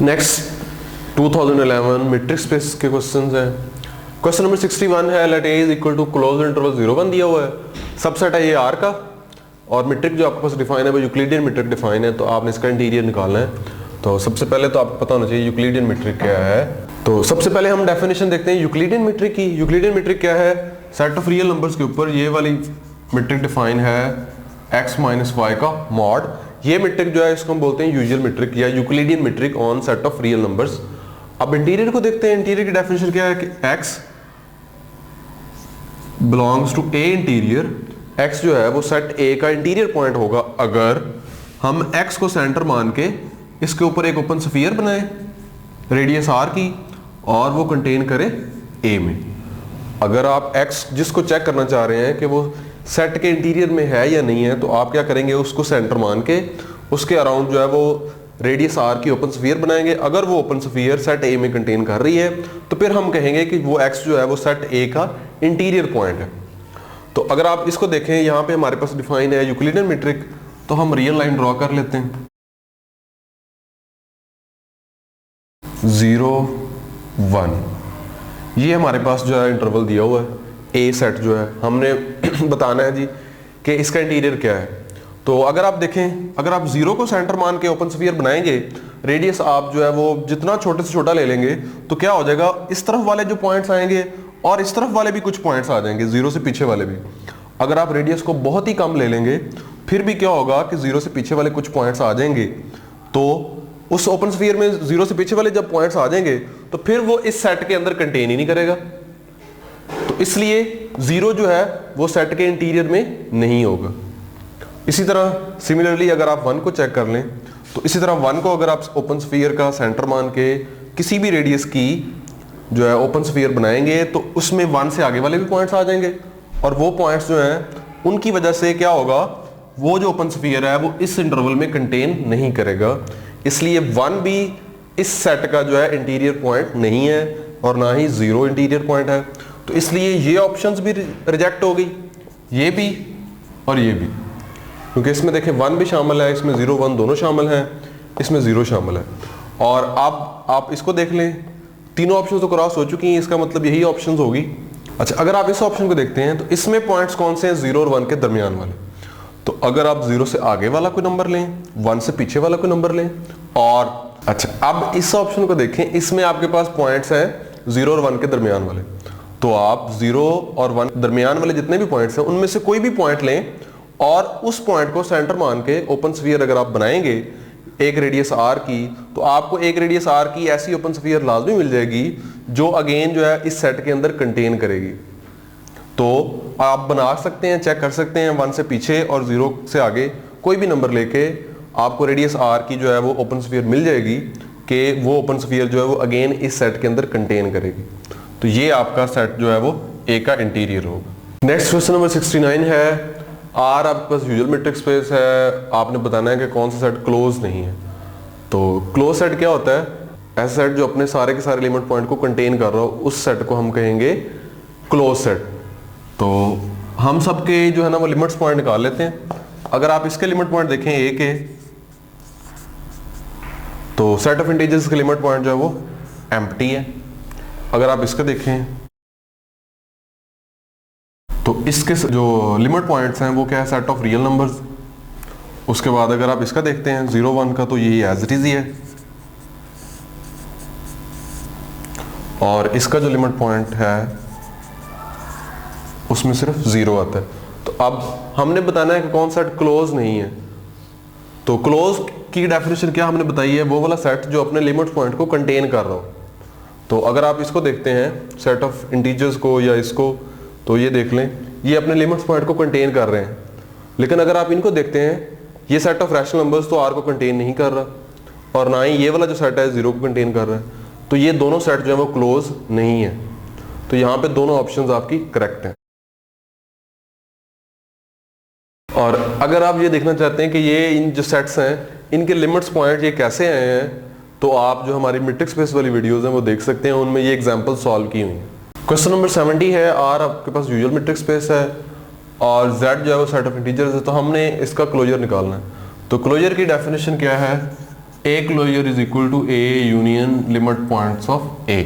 Next 2011 metric space के questions हैं। Question number 61 है, let a is equal to close interval 0 1 दिया हुआ है, सबसेट है ये आर का, और मैट्रिक जो आपके पास डिफाइन है वो यूक्लिडियन मैट्रिक डिफाइन है, तो आपने इसका इंटीरियर निकालना है। तो सबसे पहले तो आपको पता होना चाहिए यूक्लिडियन मैट्रिक क्या है। तो सबसे पहले हम डेफिनेशन देखते हैं यूक्लिडियन मैट्रिक की। यूक्लिडियन मैट्रिक क्या है? सेट ऑफ रियल नंबर्स के ऊपर ये वाली मैट्रिक डिफाइन है x माइनस वाई का मॉड। ये मैट्रिक जो है इसको हम बोलते हैं यूजुअल मैट्रिक या Euclidean metric on set of real numbers. अब इंटीरियर को देखते हैं। इंटीरियर की डेफिनेशन क्या है कि x belongs to a interior. x जो है वो सेट A का इंटीरियर पॉइंट होगा अगर हम x को सेंटर मान के इसके ऊपर एक ओपन स्फीयर बनाए रेडियस r की और वो कंटेन करे A में। अगर आप x जिसको चेक करना चाह रहे हैं कि वो सेट के इंटीरियर में है या नहीं है, तो आप क्या करेंगे, उसको सेंटर मान के उसके अराउंड जो है वो रेडियस r की ओपन स्फीयर बनाएंगे। अगर वो ओपन स्फीयर सेट A में कंटेन कर रही है तो फिर हम कहेंगे कि वो x जो है वो सेट A का इंटीरियर पॉइंट है। तो अगर आप इसको देखें, यहाँ पे हमारे पास डिफाइन है यूक्लिडियन मैट्रिक, तो हम रियल लाइन ड्रॉ कर लेते हैं। 0 1 ये हमारे पास जो है इंटरवल दिया हुआ है। ए सेट जो है हमने बताना है जी कि इसका इंटीरियर क्या है। तो अगर आप देखें, अगर आप 0 को सेंटर मान के ओपन स्फीयर बनाएंगे, रेडियस आप जो है वो जितना छोटे से छोटा ले लेंगे, तो क्या हो जाएगा, इस तरफ वाले जो पॉइंट्स आएंगे और इस तरफ वाले भी कुछ पॉइंट्स आ जाएंगे, 0 से पीछे वाले भी। अगर आप रेडियस को बहुत ही कम ले लेंगे, फिर भी क्या होगा कि 0 से पीछे वाले कुछ पॉइंट्स आ जाएंगे। तो उस ओपन स्फीयर में 0 से पीछे वाले जब पॉइंट्स आ जाएंगे तो फिर वो इस सेट के अंदर कंटेन ही नहीं करेगा। तो इसलिए 0 जो है वो सेट के इंटीरियर में नहीं होगा। इसी तरह सिमिलरली अगर आप 1 को चेक कर लें, तो इसी तरह 1 को अगर आप ओपन स्फीयर का सेंटर मान के किसी भी रेडियस की जो है ओपन स्फीयर बनाएंगे, तो उसमें 1 से आगे वाले भी पॉइंट्स आ जाएंगे, और वो पॉइंट्स जो हैं उनकी वजह से क्या होगा, वो जो ओपन स्फीयर है वो इस इंटरवल में कंटेन नहीं करेगा। इसलिए 1 भी इस सेट का जो है इंटीरियर पॉइंट नहीं है और ना ही 0 इंटीरियर पॉइंट है। तो इसलिए ये ऑप्शंस भी रिजेक्ट हो गई, ये भी और ये भी, क्योंकि इसमें देखें 1 भी शामिल है, इसमें 0 1 दोनों शामिल हैं, इसमें 0 शामिल है। और अब आप इसको देख लें, तीनों ऑप्शन तो क्रॉस हो चुकी हैं, इसका मतलब यही ऑप्शंस होगी। अच्छा, अगर आप इस ऑप्शन को देखते हैं तो इसमें पॉइंट्स कौन से हैं, 0 और 1 के दरमियान वाले। तो अगर आप 0 से आगे वाला कोई नंबर लें, 1 से पीछे वाला कोई नंबर लें, और अच्छा अब इस ऑप्शन को देखें, इसमें आपके पास पॉइंट्स हैं 0 और 1 के दरमियान वाले। तो आप 0 और 1 दरमियान वाले जितने भी पॉइंट्स हैं उनमें से कोई भी पॉइंट लें और उस पॉइंट को सेंटर मान के ओपन स्फीयर अगर आप बनाएंगे एक रेडियस r की, तो आपको एक रेडियस r की ऐसी ओपन स्फीयर लाजमी मिल जाएगी जो अगेन जो है इस सेट के अंदर कंटेन करेगी। तो आप बना सकते हैं, चेक कर सकते हैं, 1 से पीछे और 0 से आगे कोई भी नंबर लेके आपको रेडियस r की जो है वो ओपन स्फीयर मिल जाएगी कि वो ओपन स्फीयर जो है वो अगेन इस सेट के अंदर कंटेन करेगी। तो ये आपका सेट जो है वो A का इंटीरियर होगा। नेक्स्ट क्वेश्चन नंबर 69 है, R आपके पास यूजुअल मैट्रिक्स स्पेस है, आपने बताना है कि कौन सा सेट क्लोज नहीं है। तो क्लोज सेट क्या होता है? ऐसा सेट जो अपने सारे के सारे लिमिट पॉइंट को कंटेन कर रहा हो, उस सेट को हम कहेंगे क्लोज सेट। तो हम सबके जो है ना वो लिमिट्स पॉइंट निकाल लेते हैं। अगर आप इसके लिमिट पॉइंट देखें A के, तो सेट ऑफ इंटीजर्स के लिमिट पॉइंट जो है वो एम्प्टी है। अगर आप इसका देखें तो इसके जो लिमिट पॉइंट्स हैं वो क्या है, सेट ऑफ रियल नंबर्स। उसके बाद अगर आप इसका देखते हैं 0 1 का, तो यही एज इट इज ही है, और इसका जो लिमिट पॉइंट है उसमें सिर्फ 0 आता है। तो अब हमने बताना है कि कौन सेट क्लोज नहीं है। तो क्लोज की डेफिनेशन क्या हमने बताई है, वो वाला सेट जो अपने लिमिट पॉइंट को कंटेन कर रहा हो। तो अगर आप इसको देखते हैं सेट ऑफ इंटीजर्स को या इसको, तो ये देख लें ये अपने लिमिट्स पॉइंट को कंटेन कर रहे हैं। लेकिन अगर आप इनको देखते हैं, ये सेट ऑफ रैशनल नंबर्स तो R को कंटेन नहीं कर रहा, और ना ही ये वाला जो सेट है 0 को कंटेन कर रहा है। तो ये दोनों सेट जो है वो क्लोज नहीं है। तो यहाँ पे दोनों ऑप्शंस आपकी करेक्ट हैं। और अगर आप ये देखना चाहते हैं कि ये इन जो सेट्स हैं इनके लिमिट्स पॉइंट ये कैसे आए हैं, तो आप जो हमारी मैट्रिक्स स्पेस वाली वीडियोस हैं वो देख सकते हैं, उनमें ये एग्जांपल सॉल्व की हुई हैं। क्वेश्चन नंबर 70 है, R आपके पास यूजुअल मैट्रिक्स स्पेस है और Z जो है वो सेट ऑफ इंटीजर्स है। तो हमने इसका क्लोजर निकालना है। तो क्लोजर की डेफिनेशन क्या है, A closure is equal to A union limit points of A.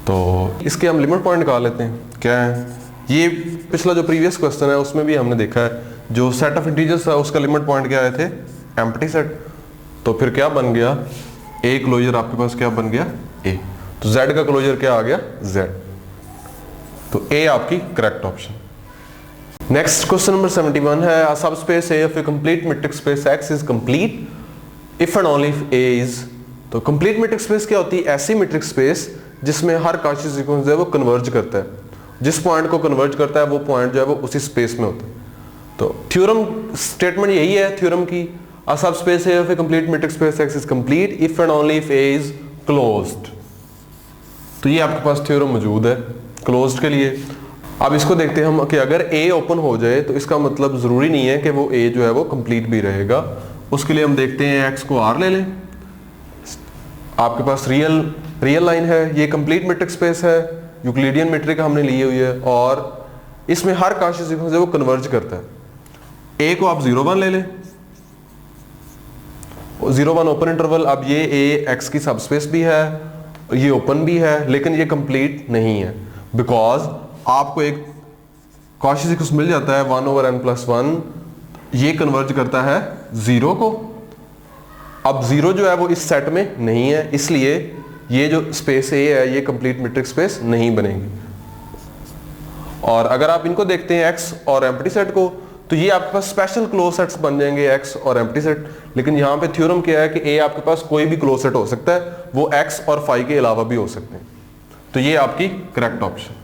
तो इसके हम लिमिट पॉइंट निकाल लेते हैं। क्या है ये, पिछला जो प्रीवियस क्वेश्चन है उसमें भी हमने देखा है, जो सेट ऑफ इंटीजर्स था उसका लिमिट पॉइंट क्या आए थे, एम्प्टी सेट। तो फिर क्या बन गया, ए क्लोजर आपके पास क्या बन गया, ए। तो z का क्लोजर क्या आ गया, z। तो ए आपकी correct option. Next question number 71 है, a subspace A of a complete metric space X is complete if and only if A is। तो कंप्लीट मेट्रिक स्पेस क्या होती है, ऐसी मेट्रिक स्पेस जिसमें हर काशी सीक्वेंस है वो कन्वर्ज करता है, जिस पॉइंट को कन्वर्ज करता है वो पॉइंट जो है वो उसी स्पेस में होता है। तो थ्योरम स्टेटमेंट यही है थ्योरम की, a subspace A of a complete metric space X is complete if and only if A is closed। तो ये आपके पास थ्योरम मौजूद है क्लोज्ड के लिए। अब इसको देखते हैं हम कि अगर A ओपन हो जाए तो इसका मतलब जरूरी नहीं है कि वो A जो है वो कंप्लीट भी रहेगा। उसके लिए हम देखते हैं X को R ले लें, आपके पास रियल लाइन है, ये कंप्लीट मेट्रिक स्पेस है, यूक्लिडियन मेट्रिक हमने ली हुई है और इसमें हर काशी सीक्वेंस है वो कन्वर्ज करता है। A को आप 0 1 ले लें, 0 1 ओपन इंटरवल। अब ये A X की सबस्पेस भी है, ये ओपन भी है, लेकिन ये कंप्लीट नहीं है बिकॉज आपको एक काशी सीक्वेंस मिल जाता है 1/n+1, ये कन्वर्ज करता है 0 को। अब 0 जो है वो इस सेट में नहीं है, इसलिए ये जो स्पेस A है ये कंप्लीट मेट्रिक स्पेस नहीं बनेगी। और अगर आप इनको देखते हैं X और एम्प्टी सेट को, तो ये आपके पास स्पेशल क्लोज सेट्स बन जाएंगे X और एम्प्टी सेट। लेकिन यहाँ पे थ्योरम क्या है कि A आपके पास कोई भी क्लोज सेट हो सकता है, वो X और फाई के अलावा भी हो सकते हैं। तो ये आपकी करेक्ट ऑप्शन।